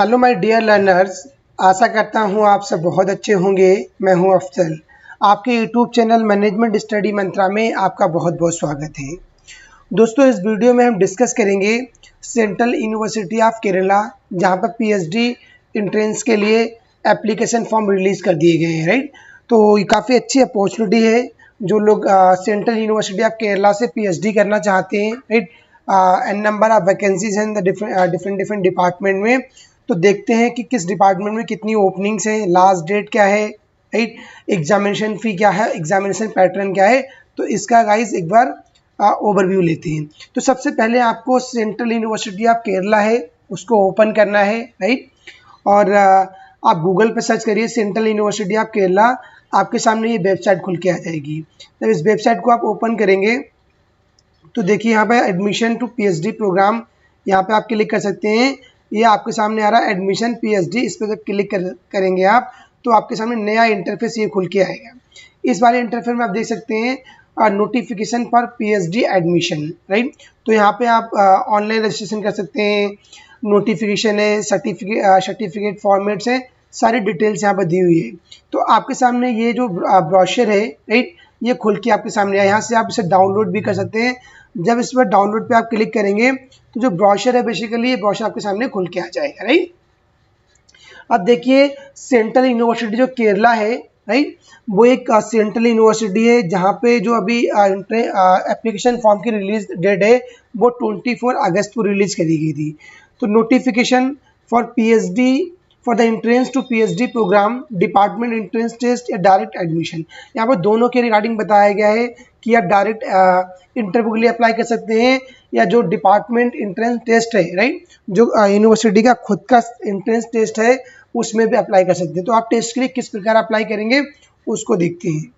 Hello my dear learners. आशा करता हूँ आप सब बहुत अच्छे होंगे। मैं हूँ अफजल। आपके यूट्यूब चैनल मैनेजमेंट स्टडी मंत्रा में आपका बहुत बहुत स्वागत है। दोस्तों, इस वीडियो में हम डिस्कस करेंगे सेंट्रल यूनिवर्सिटी ऑफ केरला, जहाँ पर पीएचडी एंट्रेंस के लिए एप्लीकेशन फॉर्म रिलीज़ कर दिए गए हैं। राइट, तो ये काफ़ी अच्छी अपॉर्चुनिटी है जो लोग सेंट्रल यूनिवर्सिटी ऑफ केरला से पीएचडी करना चाहते हैं। Right, n number of vacancies हैं डिफरेंट डिपार्टमेंट में। तो देखते हैं कि किस डिपार्टमेंट में कितनी ओपनिंग्स हैं, लास्ट डेट क्या है, राइट, एग्जामिनेशन फ़ी क्या है, एग्जामिनेशन पैटर्न क्या है। तो इसका गाइस एक बार ओवरव्यू लेते हैं। तो सबसे पहले आपको सेंट्रल यूनिवर्सिटी ऑफ केरला है उसको ओपन करना है। राइट, और आप गूगल पे सर्च करिए सेंट्रल यूनिवर्सिटी ऑफ केरला, आपके सामने ये वेबसाइट खुल के आ जाएगी। जब इस वेबसाइट को आप ओपन करेंगे तो देखिए यहाँ पे एडमिशन टू पीएचडी प्रोग्राम, यहाँ पे आप क्लिक कर सकते हैं। ये आपके सामने आ रहा है एडमिशन पीएचडी, इस पर जब क्लिक करेंगे आप तो आपके सामने नया इंटरफेस ये खुल के आएगा। इस वाले इंटरफेस में आप देख सकते हैं notification for PhD admission. Right, तो यहाँ पे आप ऑनलाइन रजिस्ट्रेशन कर सकते हैं, नोटिफिकेशन है, सर्टिफिकेट फॉर्मेट्स हैं, सारी डिटेल्स यहाँ पर दी हुई है। तो आपके सामने ये जो ब्रोशर है, राइट, ये खुल के आपके सामने आया। यहाँ से आप इसे डाउनलोड भी कर सकते हैं। जब इस पर डाउनलोड पे आप क्लिक करेंगे तो जो ब्रोशर है बेसिकली ये ब्रोशर आपके सामने खुल के आ जाएगा। राइट, अब देखिए सेंट्रल यूनिवर्सिटी जो केरला है, राइट, वो एक सेंट्रल यूनिवर्सिटी है जहाँ पे जो अभी एप्लीकेशन फॉर्म की रिलीज डेट है वो 24 अगस्त को रिलीज करी गई थी। तो notification for PhD for the entrance to PhD programme, department entrance test या डायरेक्ट एडमिशन, यहाँ पर दोनों के रिगार्डिंग बताया गया है कि आप डायरेक्ट इंटरव्यू के लिए अप्लाई कर सकते हैं या जो डिपार्टमेंट एंट्रेंस टेस्ट है, राइट, जो यूनिवर्सिटी का खुद का एंट्रेंस टेस्ट है उसमें भी अप्लाई कर सकते हैं। तो आप टेस्ट के लिए किस प्रकार अप्लाई करेंगे उसको देखते हैं।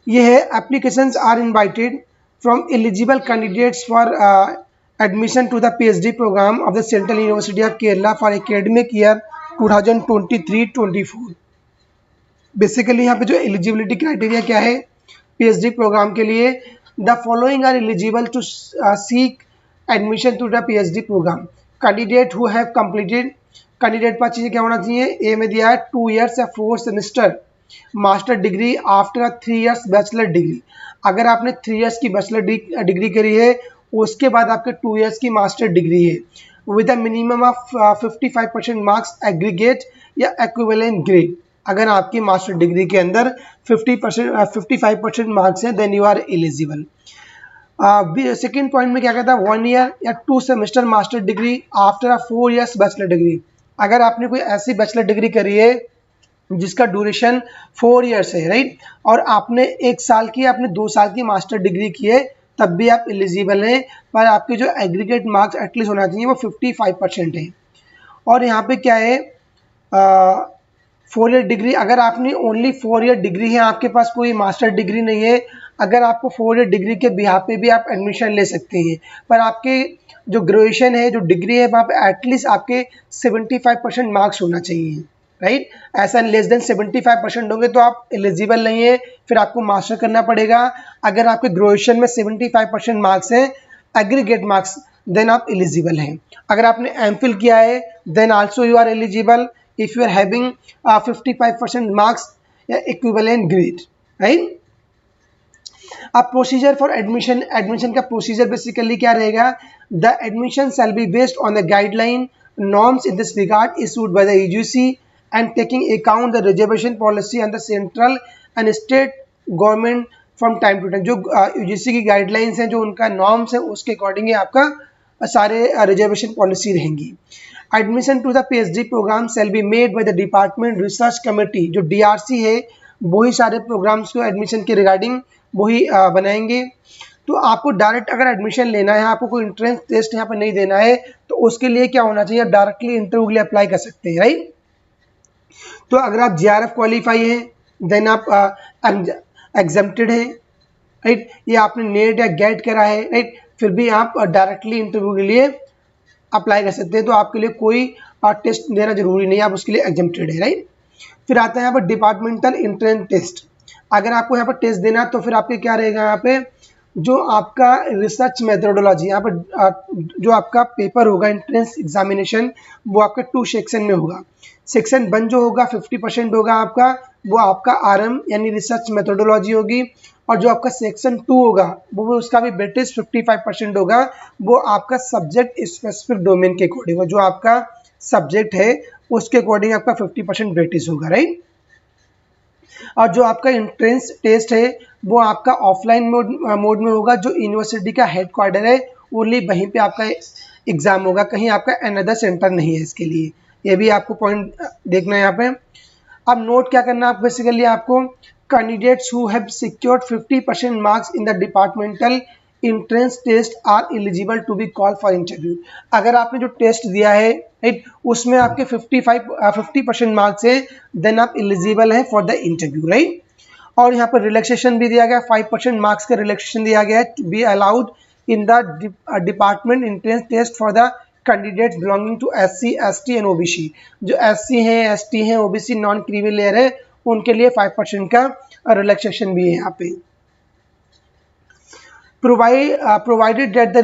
ये है applications are invited from eligible candidates for admission to the PhD program of the Central University of Kerala for academic year 2023-24। Basically यहाँ पे जो एलिजिबिलिटी क्राइटेरिया क्या है पीएचडी प्रोग्राम के लिए, the following are eligible to seek admission to the PhD programme. Candidate who have completed, candidate pass चीज़ें क्या होना चाहिए, ए में दिया है 2 years या 4 semester master degree after 3 years bachelor degree. अगर आपने 3 years की बैचलर डिग्री करी है उसके बाद आपके 2 years की मास्टर डिग्री है with a minimum of 55% marks aggregate या एक्विवेलेंट ग्रेड। अगर आपकी मास्टर डिग्री के अंदर 55% मार्क्स हैं then you are eligible. Second point में क्या कहता है, 1 year या 2 semester master degree after 4 years bachelor degree. अगर आपने कोई ऐसी बैचलर डिग्री करी है जिसका ड्यूरेशन 4 years है, राइट, और आपने 1 साल की, आपने 2 साल की मास्टर डिग्री की है तब भी आप एलिजिबल हैं, पर आपके जो एग्रीगेट मार्क्स एटलीस्ट होना चाहिए वो 55% है। और यहाँ पे क्या है, 4 year डिग्री, अगर आपने ओनली 4 year डिग्री है, आपके पास कोई मास्टर डिग्री नहीं है, अगर आपको 4 year डिग्री के बिहाफ पे भी आप एडमिशन ले सकते हैं, पर आपके जो ग्रेजुएशन है, जो डिग्री है, वहाँ पे एटलीस्ट आपके 75% मार्क्स होना चाहिए। राइट, ऐसा लेस देन 75% होंगे तो आप एलिजिबल नहीं है, फिर आपको मास्टर करना पड़ेगा। अगर आपके ग्रेजुएशन में 75% मार्क्स हैं एग्रीगेट मार्क्स देन आप एलिजिबल हैं। अगर आपने एमफिल किया है then also you are eligible if you are having 55% marks या इक्विवेलेंट ग्रेड। राइट, अब प्रोसीजर फॉर एडमिशन, एडमिशन का प्रोसीजर बेसिकली क्या रहेगा, the admission shall be based on the guideline norms in this regard issued by the UGC and taking account the reservation policy and the central and state government from time to time। जो UGC की guidelines हैं, जो उनका norms है, उसके according ही आपका सारे रिजर्वेशन पॉलिसी रहेंगी। Admission to the PhD programme shall be made by the department research committee, जो डीआरसी है वही सारे प्रोग्राम्स को एडमिशन के रिगार्डिंग वही बनाएंगे। तो आपको डायरेक्ट अगर एडमिशन लेना है, आपको कोई एंट्रेंस टेस्ट यहाँ पर नहीं देना है, तो उसके लिए क्या होना चाहिए, आप डायरेक्टली इंटरव्यू के लिए अप्लाई कर सकते हैं। राइट, तो अगर आप जीआरएफ क्वालिफाई हैं देन आप एग्जम्प्टेड हैं, राइट, ये आपने नेट या गेट करा है, राइट, फिर भी आप डायरेक्टली इंटरव्यू के लिए अप्लाई कर सकते हैं। तो आपके लिए कोई टेस्ट देना जरूरी नहीं है, आप उसके लिए एग्जम्प्टेड है। राइट, फिर आता है यहाँ पर डिपार्टमेंटल एंट्रेंस टेस्ट। अगर आपको यहाँ पर टेस्ट देना तो फिर आपके क्या रहेगा, यहाँ पे जो आपका रिसर्च मेथोडोलॉजी, यहाँ पर जो आपका पेपर होगा एंट्रेंस एग्जामिनेशन, वो आपका 2 सेक्शन में होगा। सेक्शन 1 जो होगा 50% होगा आपका, वो आपका आरएम यानी रिसर्च मेथोडोलॉजी होगी, और जो आपका सेक्शन 2 होगा वो उसका भी वेटेज 55% होगा, वो आपका सब्जेक्ट स्पेसिफिक डोमेन के अकॉर्डिंग, जो आपका सब्जेक्ट है उसके अकॉर्डिंग आपका 50% वेटेज होगा, राइट। और जो आपका एंट्रेंस टेस्ट है वो आपका ऑफलाइन मोड में होगा, जो यूनिवर्सिटी का हेडक्वार्टर है ओनली वहीं पे आपका एग्जाम होगा, कहीं आपका अनदर सेंटर नहीं है इसके लिए। ये भी आपको पॉइंट देखना है यहाँ पे। अब नोट क्या करना है आप, बेसिकली आपको candidates who have secured 50% marks in the departmental entrance test are eligible to be call for interview. अगर आपने जो टेस्ट दिया है, राइट, उसमें आपके 50% मार्क्स है, देन आप एलिजिबल हैं फॉर द इंटरव्यू, राइट। और यहाँ पर रिलैक्सेशन भी दिया गया, 5% मार्क्स का रिलैक्सेशन दिया गया है to be allowed in the department entrance test for the candidates belonging to SC, ST and OBC। जो SC हैं, ST हैं, OBC नॉन क्रीमी लेयर है, उनके लिए 5% का रिलैक्सेशन भी है यहाँ पे। Provided that the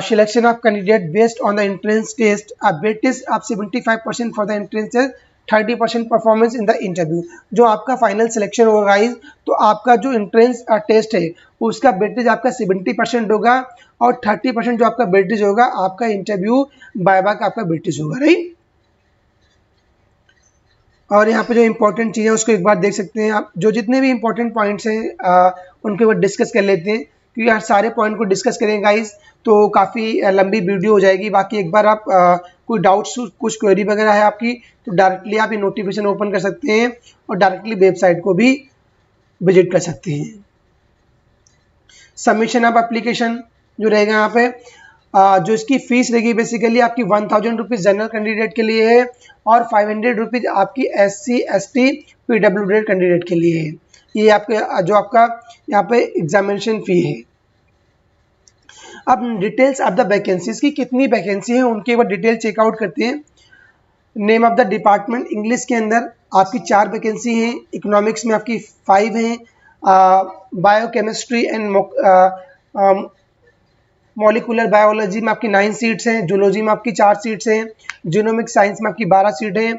selection of candidate based on the entrance test, a weightage of 75% for the entrance test, 30% performance in the interview. जो आपका फाइनल सिलेक्शन होगा गाइस, तो आपका जो एंट्रेंस टेस्ट है उसका वेटेज आपका 70% होगा, और 30% जो आपका वेटेज होगा आपका इंटरव्यू वाइवा का आपका वेटेज होगा, राइट। और यहाँ पे जो इंपॉर्टेंट चीज़ें उसको एक बार देख सकते हैं आप, जो जितने भी इंपॉर्टेंट पॉइंट्स हैं उनके ऊपर डिस्कस कर लेते हैं, क्योंकि यार सारे पॉइंट को डिस्कस करें गाइस तो काफ़ी लंबी वीडियो हो जाएगी। बाकी एक बार आप कोई डाउट्स, कुछ क्वेरी वगैरह है आपकी, तो डायरेक्टली आप ये नोटिफिकेशन ओपन कर सकते हैं और डायरेक्टली वेबसाइट को भी विजिट कर सकते हैं। सबमिशन ऑफ एप्लीकेशन जो रहेगा यहाँ पे, जो इसकी फीस रहेगी बेसिकली आपकी 1000 रुपीज़ जनरल कैंडिडेट के लिए है, और 500 रुपीज़ आपकी SC, ST, PWD कैंडिडेट के लिए है। ये आपके जो आपका यहाँ पे एग्जामिनेशन फ़ी है। अब डिटेल्स ऑफ द वैकेंसीज की कितनी वैकेंसी है उनके एक बार डिटेल चेकआउट करते हैं। Name of the department, English के अंदर आपकी 4 वैकेंसी हैं, इकोनॉमिक्स में आपकी 5 हैं, बायोकेमिस्ट्री एंड मॉलिकुलर बायोलॉजी में आपकी 9 सीट्स हैं, जूलॉजी में आपकी 4 सीट्स हैं, जीनोमिक साइंस में आपकी 12 सीट हैं,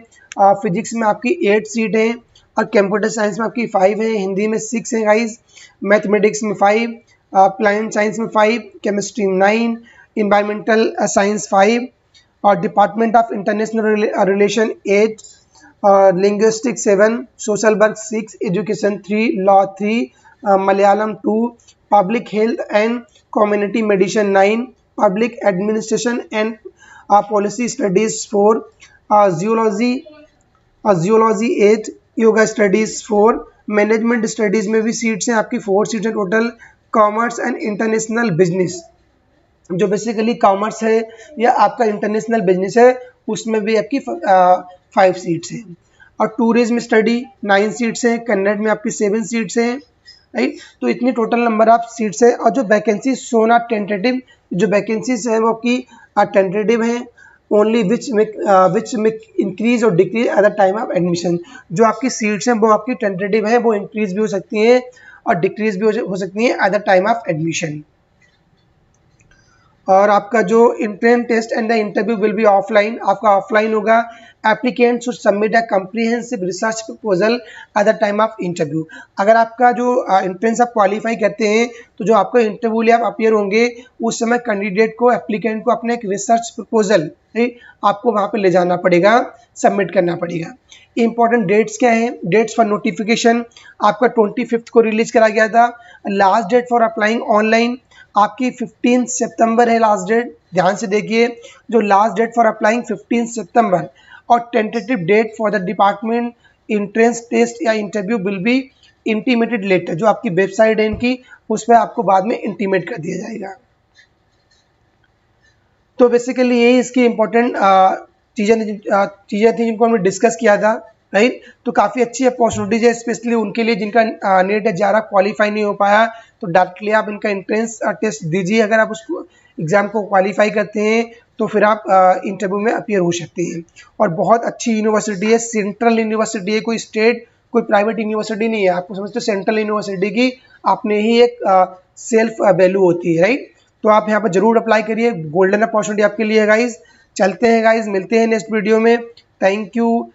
फिजिक्स में आपकी 8 सीट हैं, और कंप्यूटर साइंस में आपकी 5 हैं, हिंदी में 6 हैं गाइस, मैथमेटिक्स में 5, प्लांट साइंस में 5, केमिस्ट्री में 9, इन्वायरमेंटल साइंस 5, और department of international relation 8, linguistics 7, social work 6, education 3, law 3, Malayalam 2, public health and community medicine 9, public administration and policy studies 4, geology 8, yoga studies 4, management studies में भी सीट्स हैं आपकी 4 seats हैं total, commerce and international business, जो basically commerce है या आपका international business है, उसमें भी आपकी 5 सीट्स हैं, और टूरिज्म स्टडी 9 सीट्स हैं, कन्नड़ में आपकी 7 सीट्स हैं, राइट। तो इतनी टोटल नंबर ऑफ सीट्स है। और जो वैकेंसी सोन आर टेंटेटिव, जो वैकेंसीज है वो की टेंटेटिव हैं, ओनली विच में इंक्रीज और decrease at the time of admission. जो आपकी सीट्स हैं वो आपकी टेंटेटिव है, वो इंक्रीज भी हो सकती हैं और डिक्रीज भी हो सकती हैं at the time of admission. और आपका जो entrance test and the interview will be offline, आपका ऑफलाइन होगा। Applicant should submit a comprehensive research proposal at the time of interview. अगर आपका जो एंट्रेंस आप क्वालिफाई करते हैं, तो जो आपका इंटरव्यू लिए आप अपीयर होंगे, उस समय कैंडिडेट को, एप्लीकेंट को अपने एक रिसर्च प्रपोजल आपको वहाँ पे ले जाना पड़ेगा, सबमिट करना पड़ेगा। इंपॉर्टेंट डेट्स क्या हैं? डेट्स फॉर नोटिफिकेशन आपका 25 को रिलीज करा गया था। Last date for applying online आपकी 15 सितंबर है लास्ट डेट, ध्यान से देखिए, जो लास्ट डेट फॉर अप्लाइंग 15 सितंबर, और tentative date for the department entrance test या interview will be intimated later. जो आपकी वेबसाइट है इनकी, उस पर आपको बाद में इंटीमेट कर दिया जाएगा। तो बेसिकली यही इसकी इंपॉर्टेंट चीज़ें थी जिनको हमने डिस्कस किया था, राइट। तो काफ़ी अच्छी अपॉर्चुनिटीज है, स्पेशली उनके लिए जिनका नेट ज़्यादा क्वालिफाई नहीं हो पाया, तो डायरेक्टली आप इनका एंट्रेंस टेस्ट दीजिए। अगर आप उसको एग्ज़ाम को क्वालिफाई करते हैं तो फिर आप इंटरव्यू में अपीयर हो सकते हैं। और बहुत अच्छी यूनिवर्सिटी है, सेंट्रल यूनिवर्सिटी है, कोई स्टेट कोई प्राइवेट यूनिवर्सिटी नहीं है। आपको समझते हो सेंट्रल यूनिवर्सिटी की आपने ही एक सेल्फ वैल्यू होती है, राइट। तो आप यहाँ पर जरूर अप्लाई करिए, गोल्डन अपॉर्चुनिटी आपके लिए गाइज। चलते हैं गाइज, मिलते हैं नेक्स्ट वीडियो में। Thank you.